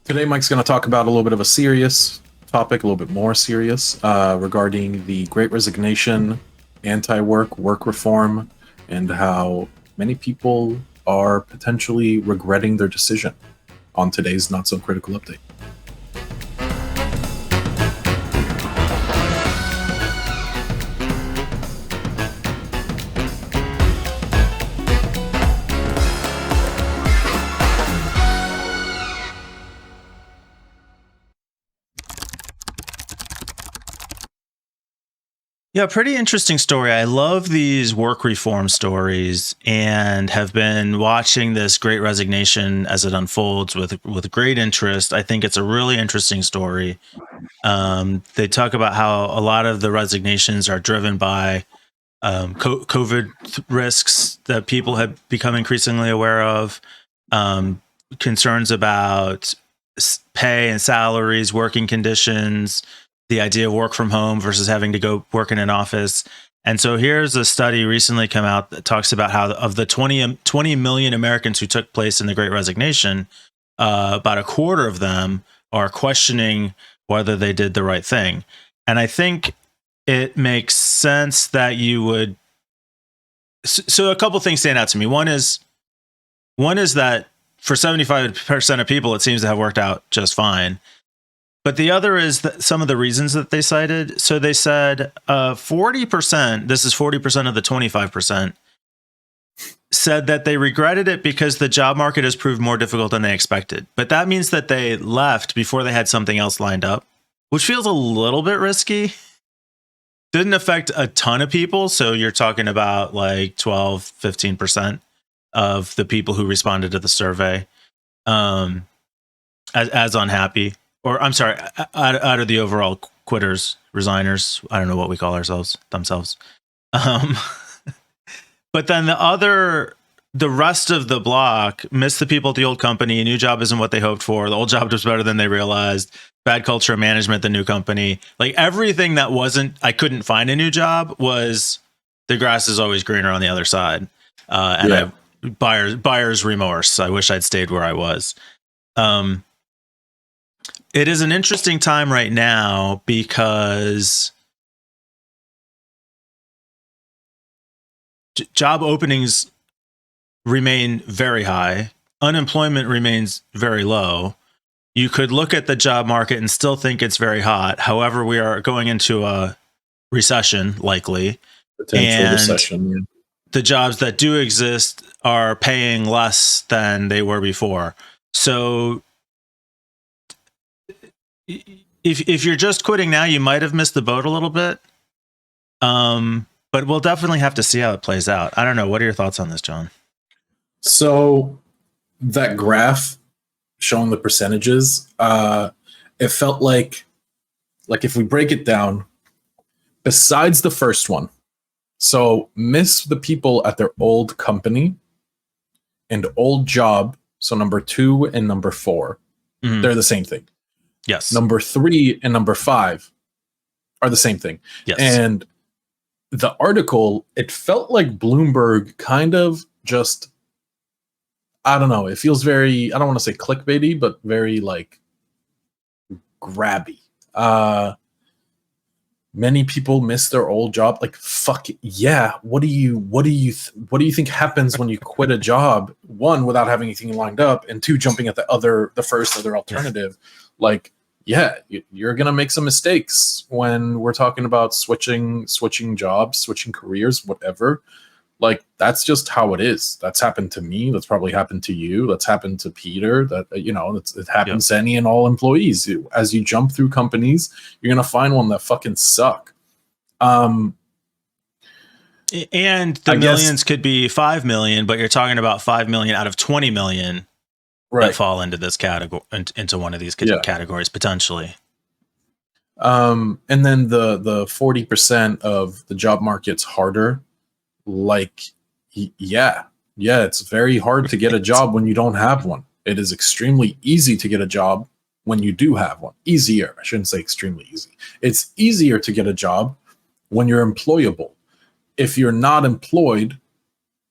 Today, Mike's going to talk about a little bit of a serious topic, a little bit more serious, regarding the Great Resignation, anti-work, work reform, and how many people are potentially regretting their decision on today's Not So Critical Update. Yeah, pretty interesting story. I love these work reform stories and have been watching this Great Resignation as it unfolds with great interest. I think it's a really interesting story. They talk about how a lot of the resignations are driven by COVID risks that people have become increasingly aware of, concerns about pay and salaries, working conditions, the idea of work from home versus having to go work in an office. And so here's a study recently come out that talks about how of the 20 million Americans who took place in the Great Resignation, about a quarter of them are questioning whether they did the right thing. And I think it makes sense that you would. So a couple things stand out to me. One is that for 75% of people, it seems to have worked out just fine. But the other is that some of the reasons that they cited. So they said 40%, this is 40% of the 25%, said that they regretted it because the job market has proved more difficult than they expected. But that means that they left before they had something else lined up, which feels a little bit risky. Didn't affect a ton of people. So you're talking about like 12, 15% of the people who responded to the survey as unhappy. Or I'm sorry, out of the overall quitters, resigners, I don't know what we call ourselves, themselves. But then the rest of the block missed the people at the old company. A new job isn't what they hoped for. The old job was better than they realized. Bad culture of management, the new company. Like everything that wasn't, I couldn't find a new job was the grass is always greener on the other side. And buyer's remorse. I wish I'd stayed where I was. It is an interesting time right now because job openings remain very high. Unemployment remains very low. You could look at the job market and still think it's very hot. However, we are going into a recession, likely. Potential recession, yeah. The jobs that do exist are paying less than they were before. So if you're just quitting now, you might have missed the boat a little bit. But we'll definitely have to see how it plays out. I don't know. What are your thoughts on this, John? So that graph showing the percentages, it felt like if we break it down, besides the first one, so miss the people at their old company and old job, so number 2 and number 4, they're the same thing. Yes. Number 3 and number 5 are the same thing. Yes. And the article, it felt like Bloomberg kind of just, I don't know, it feels very, I don't want to say clickbaity, but very like grabby. Many people miss their old job. Like, fuck yeah. What do you think happens when you quit a job? 1, without having anything lined up, and 2, jumping at the first other alternative. Like, yeah, you're going to make some mistakes when we're talking about switching jobs, switching careers, whatever. Like, that's just how it is. That's happened to me. That's probably happened to you. That's happened to Peter. That, it happens to any and all employees. As you jump through companies, you're going to find one that fucking suck. And the millions could be 5 million, but you're talking about 5 million out of 20 million. Right. That fall into this category, into one of these categories potentially. And then the 40% of the job market's harder. Like, yeah, it's very hard to get a job when you don't have one. It is extremely easy to get a job when you do have one. Easier, I shouldn't say extremely easy. It's easier to get a job when you're employable. If you're not employed,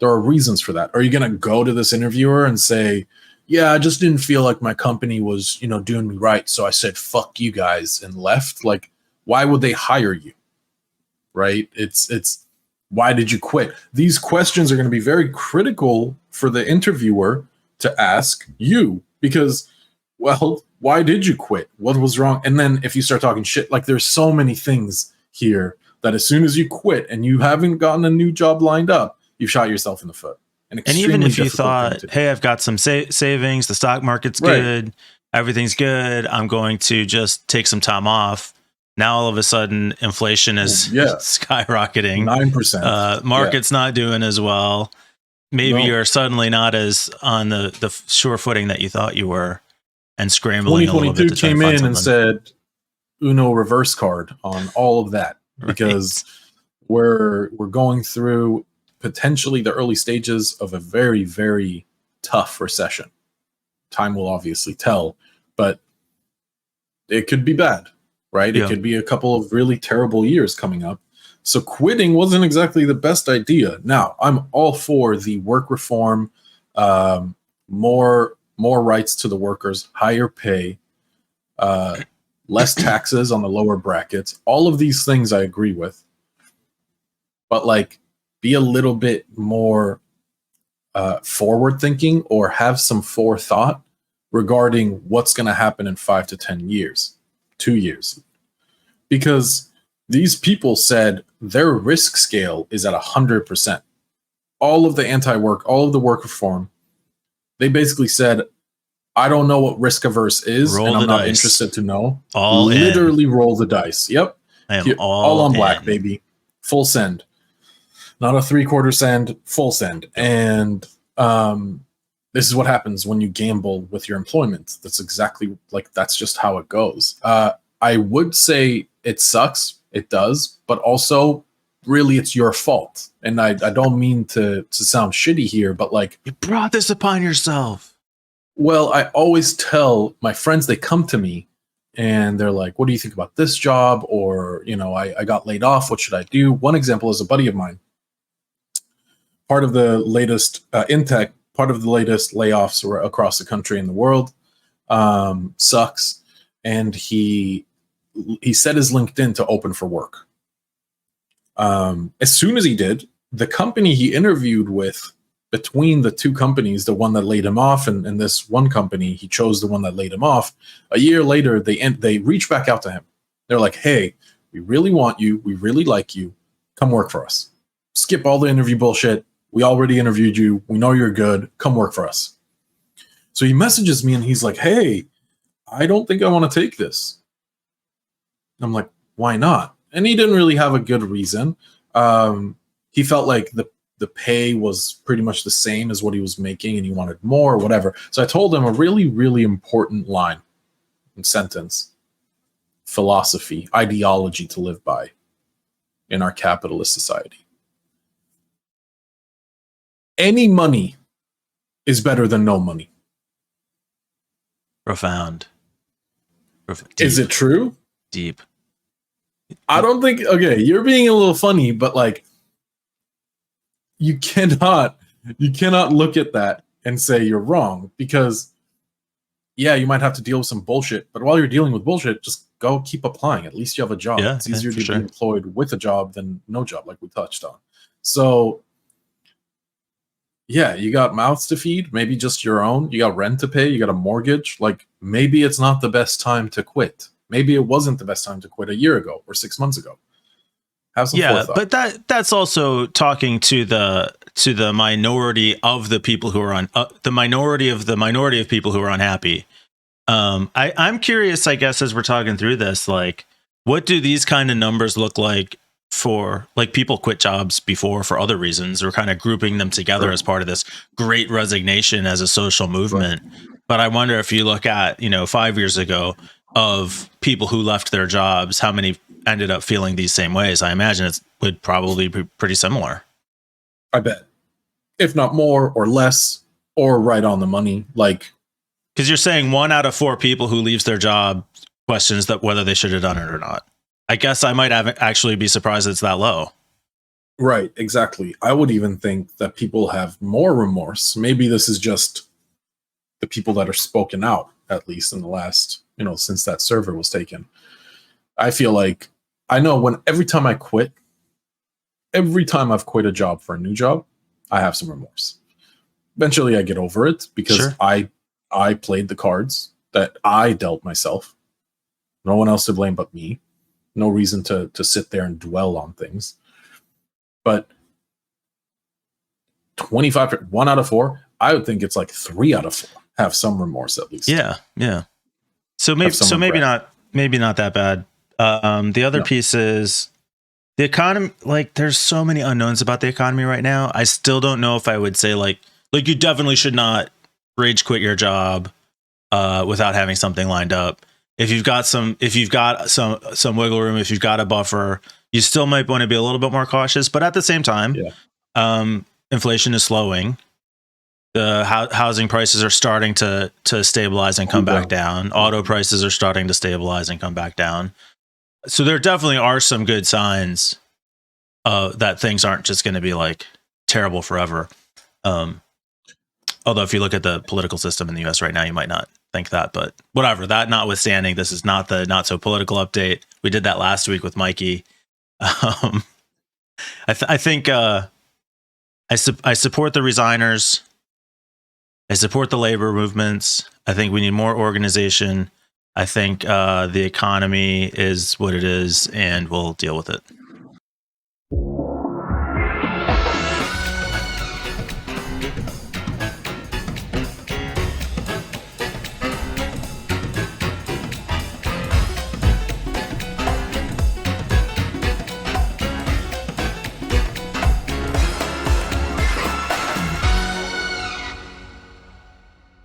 there are reasons for that. Are you going to go to this interviewer and say, yeah, I just didn't feel like my company was, doing me right. So I said, fuck you guys, and left. Like, why would they hire you? Right? It's why did you quit? These questions are going to be very critical for the interviewer to ask you because, well, why did you quit? What was wrong? And then if you start talking shit, like there's so many things here that as soon as you quit and you haven't gotten a new job lined up, you've shot yourself in the foot. And even if you thought, hey, I've got some savings, the stock market's good, everything's good, I'm going to just take some time off. Now all of a sudden, inflation is skyrocketing. 9%. Market's not doing as well. Maybe you're suddenly not as on the sure footing that you thought you were, and scrambling a little bit to try to find something. 2022 came in and said Uno reverse card on all of that because we're going through potentially the early stages of a very, very tough recession. Time will obviously tell, but it could be bad, right? It could be a couple of really terrible years coming up. So quitting wasn't exactly the best idea. Now, I'm all for the work reform, more rights to the workers, higher pay, less taxes on the lower brackets. All of these things I agree with. But like, be a little bit more forward thinking or have some forethought regarding what's going to happen in 5 to 10 years, 2 years. Because these people said their risk scale is at 100%. All of the anti-work, all of the work reform, they basically said, I don't know what risk averse is, and I'm not interested to know. Literally roll the dice. Yep. I am all on black, baby. Full send. Not a 3/4 send, full send. And this is what happens when you gamble with your employment. That's exactly that's just how it goes. I would say it sucks. It does. But also, really, it's your fault. And I don't mean to sound shitty here, but you brought this upon yourself. Well, I always tell my friends, they come to me and they're like, what do you think about this job? Or, I got laid off. What should I do? One example is a buddy of mine. Part of the latest in tech, part of the latest layoffs were across the country and the world. Sucks. And he set his LinkedIn to open for work. As soon as he did, the company he interviewed with, between the two companies, the one that laid him off and this one company, he chose the one that laid him off. A year later, they reached back out to him. They're like, hey, we really want you. We really like you. Come work for us. Skip all the interview bullshit. We already interviewed you. We know you're good. Come work for us. So he messages me and he's like, hey, I don't think I want to take this. I'm like, why not? And he didn't really have a good reason. He felt like the pay was pretty much the same as what he was making and he wanted more or whatever. So I told him a really, really important line and sentence, philosophy, ideology to live by in our capitalist society. Any money is better than no money. Profound. Deep. Is it true? Deep. I don't think, okay, you're being a little funny, but you cannot look at that and say you're wrong because you might have to deal with some bullshit, but while you're dealing with bullshit, just go keep applying. At least you have a job. Yeah, it's easier to be employed with a job than no job, like we touched on. So you got mouths to feed, maybe just your own. You got rent to pay, you got a mortgage. Maybe it's not the best time to quit. Maybe it wasn't the best time to quit a year ago or 6 months ago. Have some forethought. But that's also talking to the minority of the people who are the minority of people who are unhappy. I'm curious, I guess, as we're talking through this, what do these kind of numbers look like for people quit jobs before for other reasons? We're kind of grouping them together as part of this great resignation as a social movement. But I wonder if you look at 5 years ago of people who left their jobs, how many ended up feeling these same ways? I imagine it would probably be pretty similar. I bet. If not more or less or right on the money. Because you're saying 1 out of 4 people who leaves their job questions that whether they should have done it or not. I guess I might actually be surprised it's that low. Right, exactly. I would even think that people have more remorse. Maybe this is just the people that are spoken out, at least in the last, since that server was taken. I feel like I know every time I've quit a job for a new job, I have some remorse. Eventually I get over it because Sure. I played the cards that I dealt myself. No one else to blame but me. No reason to sit there and dwell on things. But 1 out of 4, I would think it's like 3 out of 4 have some remorse at least. Yeah. So maybe not that bad. The other piece is the economy. Like, there's so many unknowns about the economy right now. I still don't know if I would say like you definitely should not rage quit your job without having something lined up. If you've got some wiggle room, if you've got a buffer, you still might want to be a little bit more cautious. But at the same time, inflation is slowing. The housing prices are starting to stabilize and come back down. Auto prices are starting to stabilize and come back down. So there definitely are some good signs that things aren't just going to be like terrible forever. Although if you look at the political system in the US right now, you might not think that, but whatever. That notwithstanding, this is not the not so political update. We did that last week with Mikey. I think I support the resigners. I support the labor movements. I think we need more organization. I think the economy is what it is, and we'll deal with it.